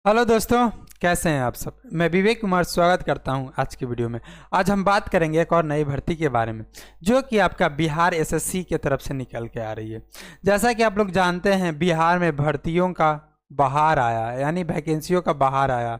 Hello दोस्तों, कैसे हैं आप सब। मैं विवेक कुमार स्वागत करता हूं आज की वीडियो में। आज हम बात करेंगे एक और नई भर्ती के बारे में जो कि आपका बिहार एसएससी की तरफ से निकल के आ रही है। जैसा कि आप लोग जानते हैं, बिहार में भर्तियों का बहार आया, यानी वैकेंसियों का बहार आया।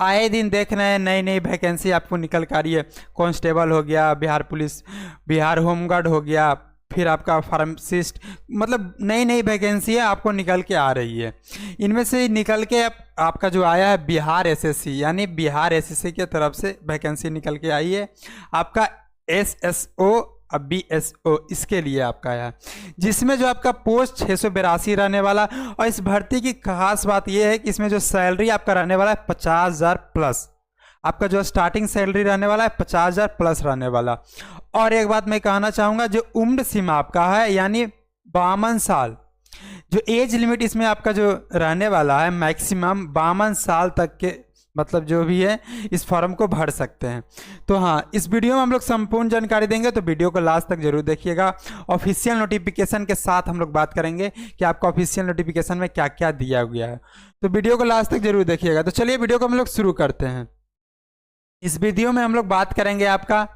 आए दिन देख रहे हैं नई नई वैकेंसी आपको निकल के आ रही है। कांस्टेबल हो गया, बिहार पुलिस, बिहार होमगार्ड हो गया, फिर आपका फार्मासिस्ट, मतलब नई नई वैकेंसियाँ आपको निकल के आ रही है। इनमें से निकल के आपका जो आया है बिहार एसएससी, यानी बिहार एसएससी की तरफ से वैकेंसी निकल के आई है। आपका एसएसओ अब बीएसओ इसके लिए आपका आया, जिसमें जो आपका पोस्ट 682 रहने वाला। और इस भर्ती की खास बात यह है कि इसमें जो सैलरी आपका रहने वाला है 50,000 प्लस। आपका जो स्टार्टिंग सैलरी रहने वाला है 50,000 प्लस रहने वाला। और एक बात मैं कहना चाहूँगा, जो उम्र सीमा आपका है यानी 52 साल, जो एज लिमिट इसमें आपका जो रहने वाला है मैक्सिमम 52 साल तक के, मतलब जो भी है इस फॉर्म को भर सकते हैं। तो हाँ, इस वीडियो में हम लोग संपूर्ण जानकारी देंगे, तो वीडियो को लास्ट तक जरूर देखिएगा। ऑफिशियल नोटिफिकेशन के साथ हम लोग बात करेंगे कि आपका ऑफिशियल नोटिफिकेशन में क्या क्या दिया गया है, तो वीडियो को लास्ट तक जरूर देखिएगा। तो चलिए वीडियो को हम लोग शुरू करते हैं। इस वीडियो में हम लोग बात करेंगे आपका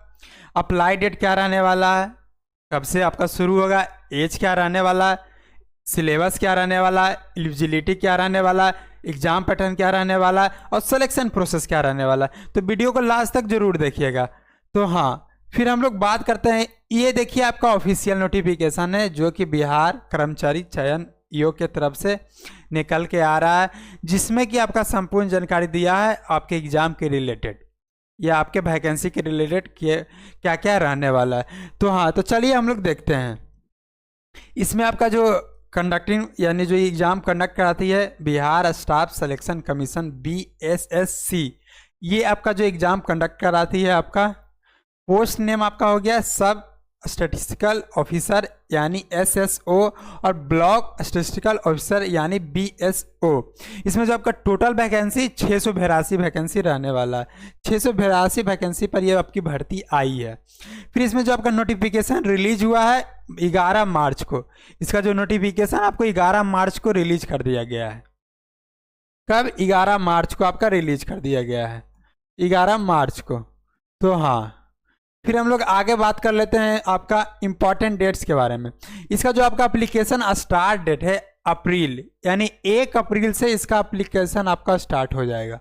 अप्लाई डेट क्या रहने वाला है, कब से आपका शुरू होगा, एज क्या रहने वाला है, सिलेबस क्या रहने वाला है, एलिजिबिलिटी क्या रहने वाला है, एग्जाम पैटर्न क्या रहने वाला है और सिलेक्शन प्रोसेस क्या रहने वाला है। तो वीडियो को लास्ट तक जरूर देखिएगा। तो हाँ, फिर हम लोग बात करते हैं। ये देखिए आपका ऑफिशियल नोटिफिकेशन है जो कि बिहार कर्मचारी चयन आयोग के तरफ से निकल के आ रहा है, जिसमें कि आपका संपूर्ण जानकारी दिया है आपके एग्जाम के रिलेटेड या आपके वैकेंसी के रिलेटेड क्या क्या रहने वाला है। तो हाँ, तो चलिए हम लोग देखते हैं। इसमें आपका जो कंडक्टिंग यानी जो एग्ज़ाम कंडक्ट कराती है Bihar staff selection commission BSSC, ये आपका जो एग्ज़ाम कंडक्ट कराती है। आपका पोस्ट नेम आपका हो गया सब स्टैटिस्टिकल ऑफिसर यानी एसएसओ और ब्लॉक स्टैटिस्टिकल ऑफिसर यानी बीएसओ। इसमें जो आपका टोटल वैकेंसी 682 वैकेंसी रहने वाला है। 682 वैकेंसी पर ये आपकी भर्ती आई है। फिर इसमें जो आपका नोटिफिकेशन रिलीज हुआ है 11 मार्च को, इसका जो नोटिफिकेशन आपको 11 मार्च को रिलीज कर दिया गया है। कब? 11 मार्च को आपका रिलीज कर दिया गया है, 11 मार्च को। तो हाँ, फिर हम लोग आगे बात कर लेते हैं आपका इंपॉर्टेंट डेट्स के बारे में। इसका जो आपका एप्लीकेशन स्टार्ट डेट है अप्रैल, यानी 1 अप्रैल से इसका एप्लीकेशन आपका स्टार्ट हो जाएगा।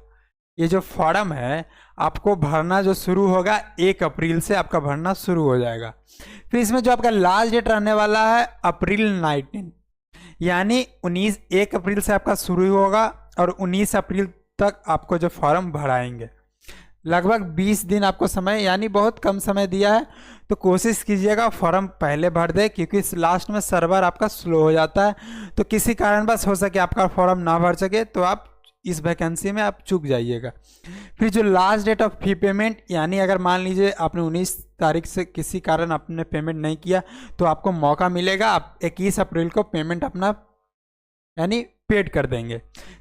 ये जो फॉर्म है आपको भरना जो शुरू होगा 1 अप्रैल से आपका भरना शुरू हो जाएगा। फिर इसमें जो आपका लास्ट डेट रहने वाला है अप्रैल 19, यानी 1 अप्रैल से आपका शुरू होगा और 19 अप्रैल तक आपको जो फॉर्म भराएंगे। लगभग 20 दिन आपको समय, यानी बहुत कम समय दिया है। तो कोशिश कीजिएगा फॉर्म पहले भर दे, क्योंकि लास्ट में सर्वर आपका स्लो हो जाता है। तो किसी कारणवश हो सके आपका फॉर्म ना भर सके तो आप इस वैकेंसी में आप चूक जाइएगा। फिर जो last date of fee payment, यानी अगर मान लीजिए आपने 19 तारीख से किसी कारण आपने पेमेंट नहीं किया तो आपको मौका मिलेगा, आप 21 अप्रैल को पेमेंट अपना यानी पेड कर देंगे।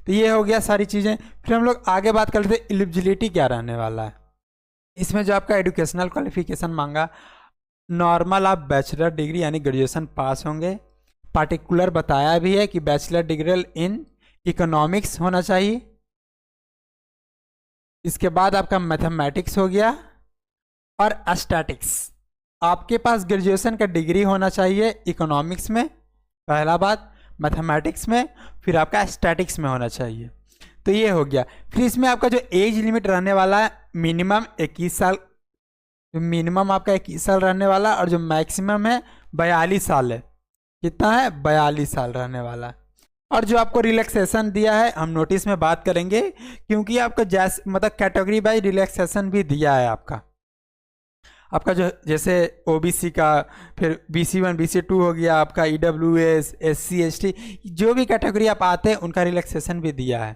तो ये हो गया सारी चीज़ें। फिर हम लोग आगे बात कर लेते हैं एलिजिबिलिटी क्या रहने वाला है। इसमें जो आपका एजुकेशनल क्वालिफिकेशन मांगा, नॉर्मल आप बैचलर डिग्री यानी ग्रेजुएशन पास होंगे। पार्टिकुलर बताया भी है कि बैचलर डिग्री इन इकोनॉमिक्स होना चाहिए। इसके बाद आपका मैथमेटिक्स हो गया और स्टैटिक्स। आपके पास ग्रेजुएशन का डिग्री होना चाहिए इकोनॉमिक्स में, पहला बात, मैथमेटिक्स में, फिर आपका स्टैटिक्स में होना चाहिए। तो ये हो गया। फिर इसमें आपका जो एज लिमिट रहने वाला है मिनिमम 21 साल, मिनिमम आपका 21 साल रहने वाला, और जो मैक्सिमम है 42 साल है। कितना है? 42 साल रहने वाला है। और जो आपको रिलैक्सेशन दिया है हम नोटिस में बात करेंगे, क्योंकि आपको जैसे मतलब कैटेगरी बाई रिलैक्सेशन भी दिया है आपका जो जैसे ओबीसी का, फिर BC1 BC2 हो गया, आपका EWS SC ST, जो भी कैटेगरी आप आते हैं उनका रिलैक्सेशन भी दिया है।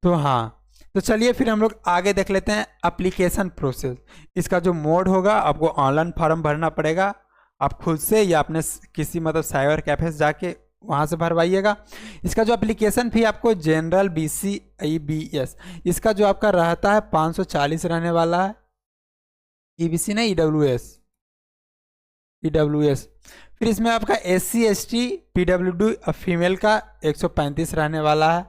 तो हाँ, तो चलिए फिर हम लोग आगे देख लेते हैं एप्लीकेशन प्रोसेस। इसका जो मोड होगा, आपको ऑनलाइन फॉर्म भरना पड़ेगा, आप खुद से या अपने किसी मतलब साइबर कैफे से जाके वहाँ से भरवाइएगा। इसका जो एप्लीकेशन फी आपको जनरल BC IBS, इसका जो आपका रहता है 540 रहने वाला है। EBC नहीं, EWS। फिर इसमें आपका SC ST PWD फीमेल का 135 रहने वाला है।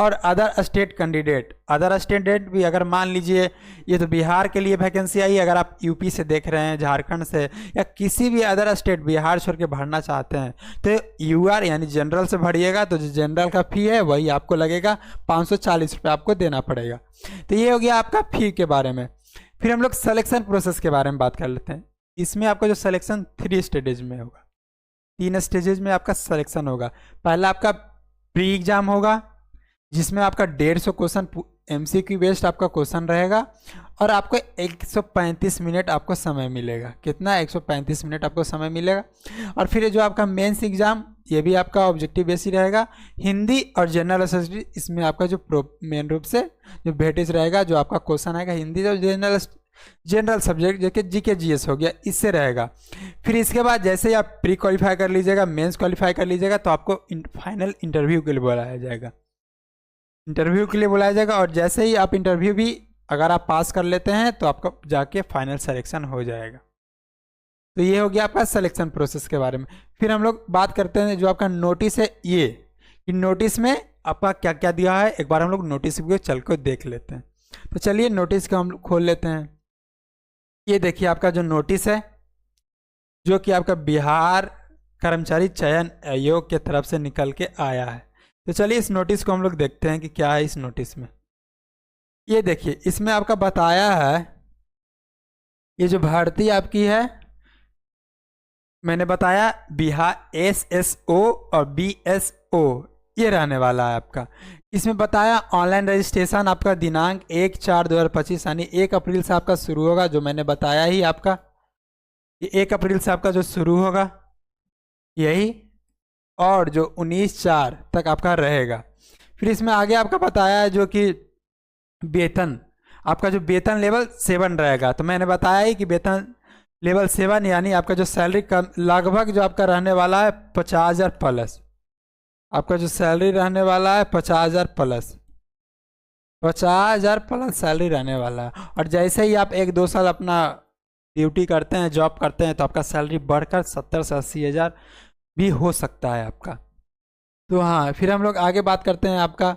और other state candidate, other state भी अगर मान लीजिए ये तो बिहार के लिए वैकेंसी आई, अगर आप यूपी से देख रहे हैं, झारखंड से या किसी भी अदर स्टेट बिहार छोड़ के भरना चाहते हैं तो यूआर यानी जनरल से भरिएगा, तो जो जनरल का फ़ी है वही आपको लगेगा 540 रुपये आपको देना पड़ेगा। तो ये हो गया आपका फ़ी के बारे में। फिर हम लोग सिलेक्शन प्रोसेस के बारे में बात कर लेते हैं। इसमें आपका जो सिलेक्शन 3 स्टेजेज में होगा, 3 स्टेजेज में आपका सिलेक्शन होगा। पहला आपका प्री एग्जाम होगा जिसमें आपका 150 क्वेश्चन एमसीक्यू बेस्ड आपका क्वेश्चन रहेगा और आपको 135 मिनट आपको समय मिलेगा। कितना? 135 मिनट आपको समय मिलेगा। और फिर जो आपका मेंस एग्जाम, ये भी आपका ऑब्जेक्टिव बेस ही रहेगा। हिंदी और जनरल स्टडी, इसमें आपका जो मेन रूप से जो वेटेज रहेगा, जो आपका क्वेश्चन आएगा हिंदी और जनरल सब्जेक्ट जो कि जीके जीएस हो गया, इससे रहेगा। फिर इसके बाद जैसे ही आप प्री क्वालिफाई कर लीजिएगा, मेंस क्वालिफाई कर लीजिएगा, तो आपको फाइनल इंटरव्यू के लिए बुलाया जाएगा। इंटरव्यू के लिए बुलाया जाएगा और जैसे ही आप इंटरव्यू भी अगर आप पास कर लेते हैं तो आपका जाके फाइनल सिलेक्शन हो जाएगा। तो ये हो गया आपका सिलेक्शन प्रोसेस के बारे में। फिर हम लोग बात करते हैं जो आपका नोटिस है, ये कि नोटिस में आपका क्या क्या दिया है, एक बार हम लोग नोटिस को चल कर देख लेते हैं। तो चलिए नोटिस को हम खोल लेते हैं। ये देखिए आपका जो नोटिस है जो कि आपका बिहार कर्मचारी चयन आयोग के तरफ से निकल के आया है। तो चलिए इस नोटिस को हम लोग देखते हैं कि क्या है इस नोटिस में। ये देखिए इसमें आपका बताया है, ये जो भर्ती आपकी है, मैंने बताया बिहार एसएसओ और बीएसओ ये रहने वाला है आपका। इसमें बताया ऑनलाइन रजिस्ट्रेशन आपका दिनांक 1/4/2025 यानी 1 अप्रैल से आपका शुरू होगा, जो मैंने बताया ही आपका, ये 1 अप्रैल से आपका जो शुरू होगा यही, और जो 19/4 तक आपका रहेगा। फिर इसमें आगे आपका बताया है जो कि वेतन, आपका जो वेतन लेवल 7 रहेगा। तो मैंने बताया ही कि वेतन लेवल 7 यानी आपका जो सैलरी कम लगभग जो आपका रहने वाला है 50,000 प्लस, आपका जो सैलरी रहने वाला है 50,000 प्लस, 50,000 प्लस सैलरी रहने वाला है। और जैसे ही आप 1-2 साल अपना ड्यूटी करते हैं, जॉब करते हैं, तो आपका सैलरी बढ़कर 70 से 80,000 भी हो सकता है आपका। तो हाँ, फिर हम लोग आगे बात करते हैं आपका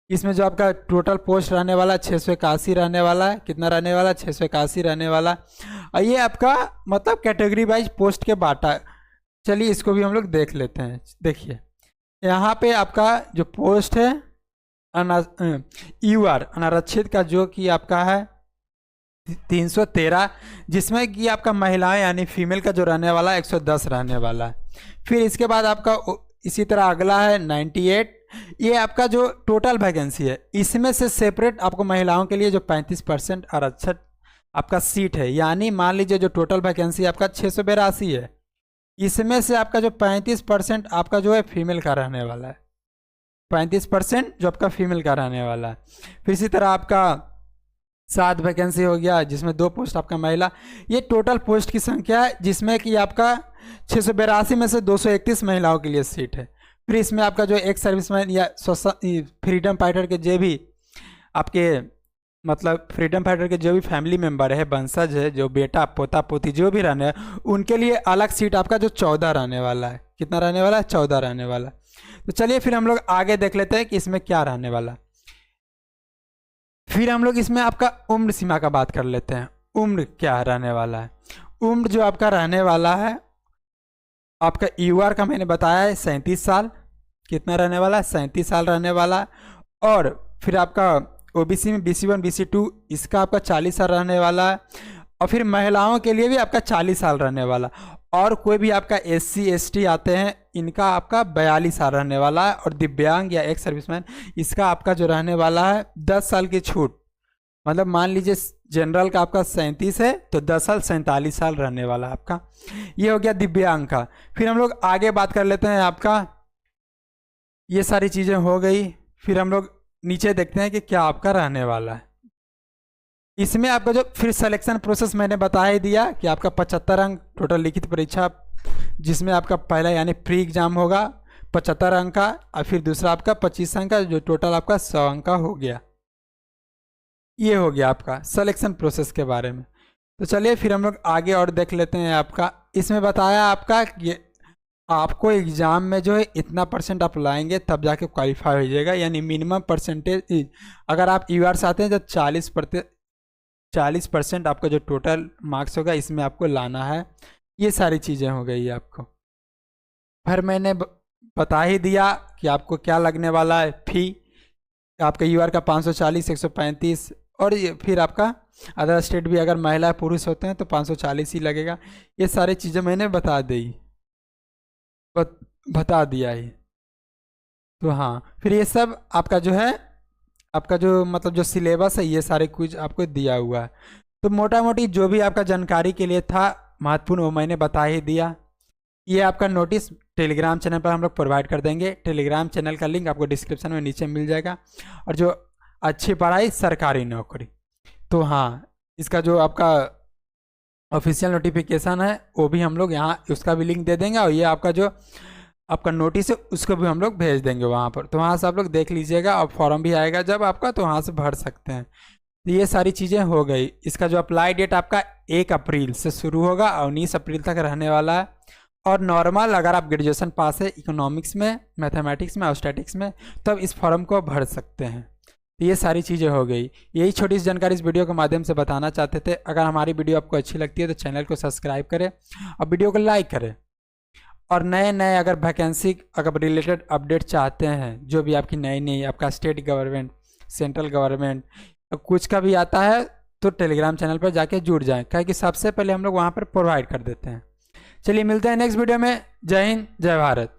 इसमें जो आपका टोटल पोस्ट रहने वाला है 681 रहने वाला है। कितना रहने वाला है? 681 रहने वाला है। और ये आपका मतलब कैटेगरी वाइज पोस्ट के बांटा। चलिए इसको भी हम लोग देख लेते हैं। देखिए यहाँ पे आपका जो पोस्ट है यूआर अनारक्षित का जो कि आपका है 313, जिसमें कि आपका महिलाएं यानी फीमेल का जो रहने वाला है 110 रहने वाला है। फिर इसके बाद आपका इसी तरह अगला है 98, ये आपका जो टोटल वैकेंसी है इसमें से सेपरेट आपको महिलाओं के लिए जो 35% आरक्षण आपका सीट है, यानी मान लीजिए जो टोटल वैकेंसी आपका 682 है, इसमें से आपका जो 35% आपका जो है फीमेल का रहने वाला है, 35% जो आपका फीमेल का रहने वाला है। फिर इसी तरह आपका 7 वैकेंसी हो गया जिसमें 2 पोस्ट आपका महिला। ये टोटल पोस्ट की संख्या है जिसमें कि आपका 682 में से 231 महिलाओं के लिए सीट है। फिर इसमें आपका जो एक सर्विसमैन या फ्रीडम फाइटर के जो भी आपके मतलब फ्रीडम फाइटर के जो भी फैमिली मेम्बर है, वंशज है, जो बेटा पोता पोती जो भी रहने हैं, उनके लिए अलग सीट आपका जो 14 रहने वाला है। कितना रहने वाला है? 14 रहने वाला। तो चलिए फिर हम लोग आगे देख लेते हैं कि इसमें क्या रहने वाला। फिर हम लोग इसमें आपका उम्र सीमा का बात कर लेते हैं। उम्र क्या रहने वाला है? उम्र जो आपका रहने वाला है आपका यूआर का मैंने बताया है 37 साल। कितना रहने वाला है? 37 साल रहने वाला है। और फिर आपका ओबीसी में BC1 BC2 इसका आपका 40 साल रहने वाला है। और फिर महिलाओं के लिए भी आपका 40 साल रहने वाला। और कोई भी आपका SC ST आते हैं इनका आपका 42 साल रहने वाला है। और दिव्यांग या एक्स सर्विसमैन इसका आपका जो रहने वाला है 10 साल की छूट, मतलब मान लीजिए जनरल का आपका 37 है तो 10 साल 47 साल रहने वाला आपका। ये हो गया दिव्यांग का। फिर हम लोग आगे बात कर लेते हैं आपका, ये सारी चीज़ें हो गई। फिर हम लोग नीचे देखते हैं कि क्या आपका रहने वाला है। इसमें आपका जो फिर सिलेक्शन प्रोसेस मैंने बता ही दिया कि आपका 75 अंक टोटल लिखित परीक्षा, जिसमें आपका पहला यानी प्री एग्जाम होगा 75 अंक का, और फिर दूसरा आपका 25 अंक का, जो टोटल आपका 100 अंक का हो गया। ये हो गया आपका सिलेक्शन प्रोसेस के बारे में। तो चलिए फिर हम लोग आगे और देख लेते हैं। आपका इसमें बताया आपका आपको एग्ज़ाम में जो है इतना परसेंट आप लाएंगे तब जाके क्वालिफाई हो जाएगा, यानी मिनिमम परसेंटेज अगर आप ईआर से आते हैं तो 40% आपका जो टोटल मार्क्स होगा इसमें आपको लाना है। ये सारी चीज़ें हो गई आपको। फिर मैंने बता ही दिया कि आपको क्या लगने वाला है फी। आपका यूआर का 540, 135 और ये फिर आपका अदर स्टेट भी अगर महिला पुरुष होते हैं तो 540 ही लगेगा। ये सारी चीज़ें मैंने बता दिया ही। तो हाँ, फिर ये सब आपका जो है आपका जो मतलब जो सिलेबस है ये सारे कुछ आपको दिया हुआ है। तो मोटा मोटी जो भी आपका जानकारी के लिए था महत्वपूर्ण वो मैंने बता ही दिया। ये आपका नोटिस टेलीग्राम चैनल पर हम लोग प्रोवाइड कर देंगे। टेलीग्राम चैनल का लिंक आपको डिस्क्रिप्शन में नीचे मिल जाएगा। और जो अच्छी पढ़ाई सरकारी नौकरी, तो हाँ इसका जो आपका ऑफिशियल नोटिफिकेशन है वो भी हम लोग यहाँ उसका भी लिंक दे देंगे। और ये आपका जो आपका नोटिस है उसको भी हम लोग भेज देंगे वहाँ पर, तो वहाँ से आप लोग देख लीजिएगा। और फॉर्म भी आएगा जब आपका तो वहाँ से भर सकते हैं। तो ये सारी चीज़ें हो गई। इसका जो अप्लाई डेट आपका 1 अप्रैल से शुरू होगा और 19 अप्रैल तक रहने वाला है। और नॉर्मल अगर आप ग्रेजुएशन पास है इकोनॉमिक्स में, मैथमेटिक्स में और स्टैटिक्स में, तब इस फॉर्म को भर सकते हैं। तो ये सारी चीज़ें हो गई। यही छोटी सी जानकारी इस वीडियो के माध्यम से बताना चाहते थे। अगर हमारी वीडियो आपको अच्छी लगती है तो चैनल को सब्सक्राइब करें और वीडियो को लाइक करें। और नए नए अगर वैकेंसी अगर रिलेटेड अपडेट चाहते हैं, जो भी आपकी नई आपका स्टेट गवर्नमेंट, सेंट्रल गवर्नमेंट कुछ का भी आता है, तो टेलीग्राम चैनल पर जाके जुड़ जाएं, क्योंकि सबसे पहले हम लोग वहाँ पर प्रोवाइड कर देते हैं। चलिए मिलते हैं नेक्स्ट वीडियो में। जय हिंद, जय भारत।